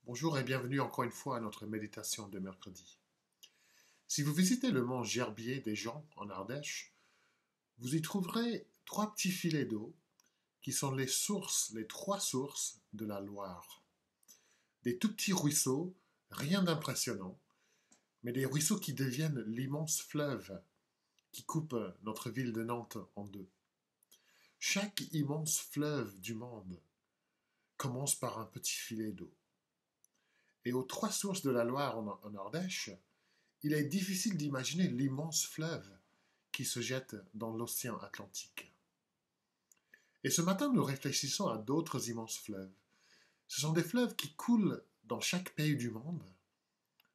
Bonjour et bienvenue encore une fois à notre méditation de mercredi. Si vous visitez le mont Gerbier des Gens en Ardèche, vous y trouverez trois petits filets d'eau qui sont les trois sources de la Loire. Des tout petits ruisseaux, rien d'impressionnant, mais des ruisseaux qui deviennent l'immense fleuve qui coupe notre ville de Nantes en deux. Chaque immense fleuve du monde commence par un petit filet d'eau. Et aux trois sources de la Loire en Ardèche, il est difficile d'imaginer l'immense fleuve qui se jette dans l'océan Atlantique. Et ce matin, nous réfléchissons à d'autres immenses fleuves. Ce sont des fleuves qui coulent dans chaque pays du monde,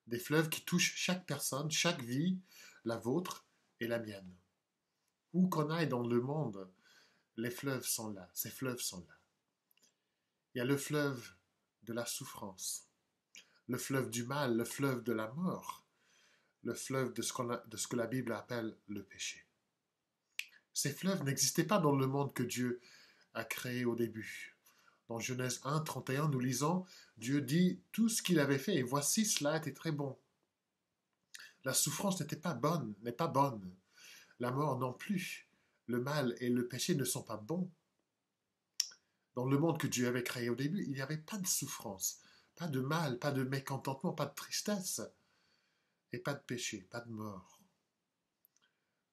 des fleuves qui touchent chaque personne, chaque vie, la vôtre et la mienne. Où qu'on aille dans le monde, les fleuves sont là, ces fleuves sont là. Il y a le fleuve de la souffrance, le fleuve du mal, le fleuve de la mort, le fleuve de ce que la Bible appelle le péché. Ces fleuves n'existaient pas dans le monde que Dieu a créé au début. Dans Genèse 1, 31, nous lisons, Dieu dit tout ce qu'il avait fait et voici cela était très bon. La souffrance n'est pas bonne. La mort non plus. Le mal et le péché ne sont pas bons. Dans le monde que Dieu avait créé au début, il n'y avait pas de souffrance, pas de mal, pas de mécontentement, pas de tristesse et pas de péché, pas de mort.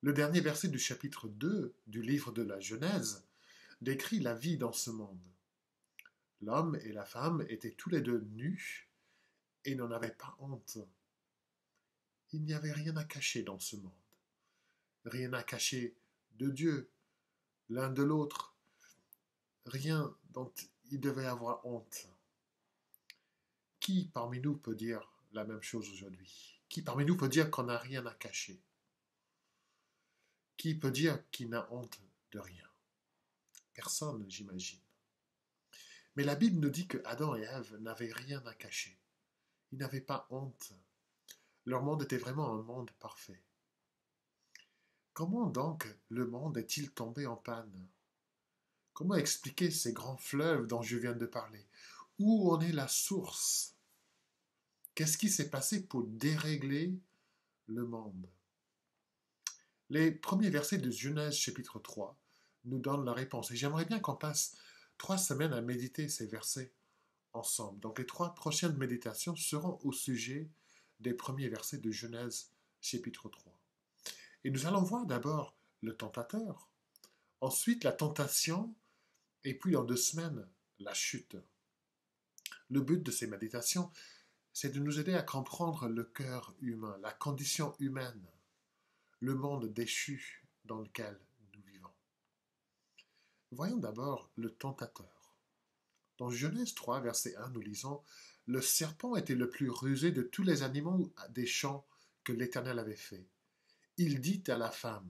Le dernier verset du chapitre 2 du livre de la Genèse décrit la vie dans ce monde. L'homme et la femme étaient tous les deux nus et n'en avaient pas honte. Il n'y avait rien à cacher dans ce monde. Rien à cacher de Dieu, l'un de l'autre. Rien dont il devait avoir honte. Qui parmi nous peut dire la même chose aujourd'hui? Qui parmi nous peut dire qu'on n'a rien à cacher? Qui peut dire qu'il n'a honte de rien? Personne, j'imagine. Mais la Bible nous dit que Adam et Ève n'avaient rien à cacher. Ils n'avaient pas honte. Leur monde était vraiment un monde parfait. Comment donc le monde est-il tombé en panne? Comment expliquer ces grands fleuves dont je viens de parler? Où en est la source? Qu'est-ce qui s'est passé pour dérégler le monde? Les premiers versets de Genèse chapitre 3 nous donnent la réponse. Et j'aimerais bien qu'on passe 3 semaines à méditer ces versets ensemble. Donc les 3 prochaines méditations seront au sujet des premiers versets de Genèse chapitre 3. Et nous allons voir d'abord le tentateur, ensuite la tentation, et puis dans 2 semaines, la chute. Le but de ces méditations, c'est de nous aider à comprendre le cœur humain, la condition humaine, le monde déchu dans lequel nous vivons. Voyons d'abord le tentateur. Dans Genèse 3, verset 1, nous lisons « Le serpent était le plus rusé de tous les animaux des champs que l'Éternel avait fait. Il dit à la femme. »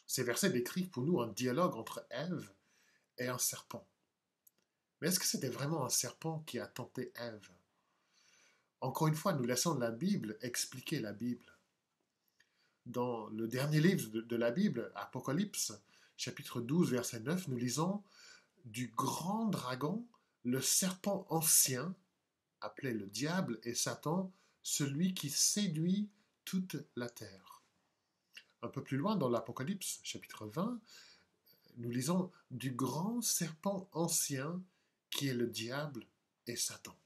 Ces versets décrivent pour nous un dialogue entre Ève et un serpent. Mais est-ce que c'était vraiment un serpent qui a tenté Ève? Encore une fois, nous laissons la Bible expliquer la Bible. Dans le dernier livre de la Bible, Apocalypse, chapitre 12, verset 9, nous lisons « Du grand dragon, le serpent ancien, appelé le diable et Satan, celui qui séduit toute la terre. » Un peu plus loin dans l'Apocalypse, chapitre 20, nous lisons « Du grand serpent ancien qui est le diable et Satan. »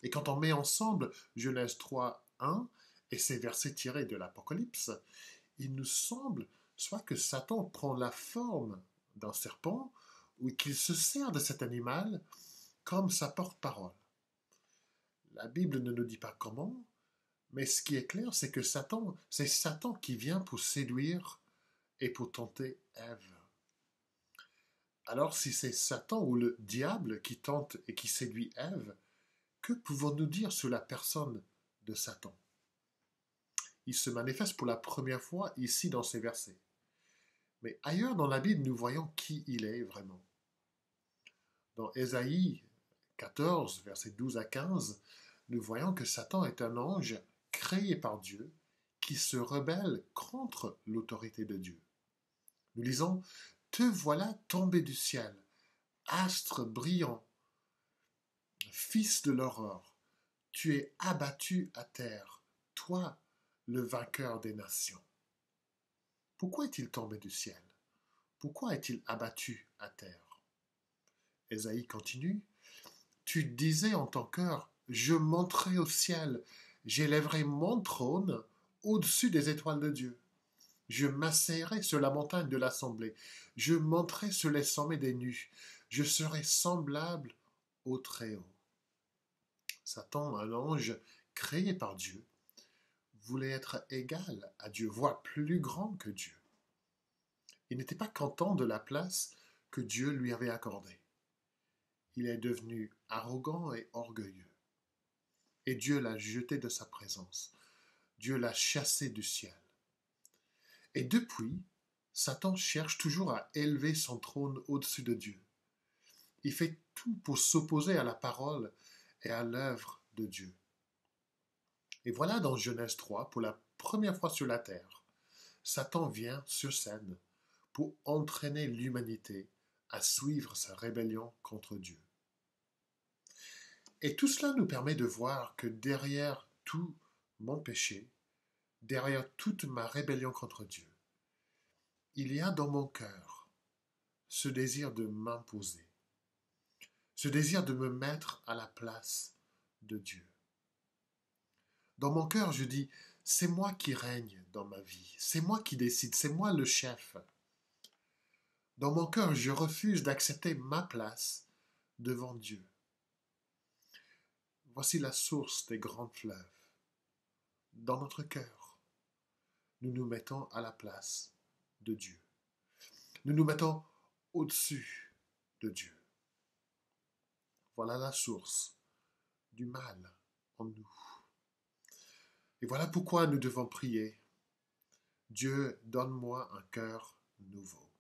Et quand on met ensemble Genèse 3, 1 et ces versets tirés de l'Apocalypse, il nous semble soit que Satan prend la forme d'un serpent ou qu'il se sert de cet animal comme sa porte-parole. La Bible ne nous dit pas comment, mais ce qui est clair, c'est que c'est Satan qui vient pour séduire et pour tenter Ève. Alors si c'est Satan ou le diable qui tente et qui séduit Ève, que pouvons-nous dire sur la personne de Satan? Il se manifeste pour la première fois ici dans ces versets. Mais ailleurs dans la Bible, nous voyons qui il est vraiment. Dans Ésaïe 14, versets 12 à 15, nous voyons que Satan est un ange créé par Dieu qui se rebelle contre l'autorité de Dieu. Nous lisons « Te voilà tombé du ciel, astre brillant, fils de l'aurore, tu es abattu à terre, toi, le vainqueur des nations. Pourquoi est-il tombé du ciel? Pourquoi est-il abattu à terre? Ésaïe continue. Tu disais en ton cœur, je monterai au ciel, j'élèverai mon trône au-dessus des étoiles de Dieu. Je m'asseyerai sur la montagne de l'assemblée, je monterai sur les sommets des nues, je serai semblable au Très-Haut. Satan, un ange créé par Dieu, voulait être égal à Dieu, voire plus grand que Dieu. Il n'était pas content de la place que Dieu lui avait accordée. Il est devenu arrogant et orgueilleux. Et Dieu l'a jeté de sa présence. Dieu l'a chassé du ciel. Et depuis, Satan cherche toujours à élever son trône au-dessus de Dieu. Il fait tout pour s'opposer à la parole et à l'œuvre de Dieu. Et voilà dans Genèse 3, pour la première fois sur la terre, Satan vient sur scène pour entraîner l'humanité à suivre sa rébellion contre Dieu. Et tout cela nous permet de voir que derrière tout mon péché, derrière toute ma rébellion contre Dieu, il y a dans mon cœur ce désir de m'imposer, ce désir de me mettre à la place de Dieu. Dans mon cœur, je dis, c'est moi qui règne dans ma vie, c'est moi qui décide, c'est moi le chef. Dans mon cœur, je refuse d'accepter ma place devant Dieu. Voici la source des grands fleuves. Dans notre cœur, nous nous mettons à la place de Dieu. Nous nous mettons au-dessus de Dieu. Voilà la source du mal en nous. Et voilà pourquoi nous devons prier. Dieu, donne-moi un cœur nouveau.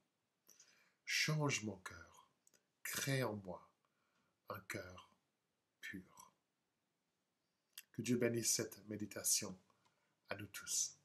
Change mon cœur. Crée en moi un cœur pur. Que Dieu bénisse cette méditation à nous tous.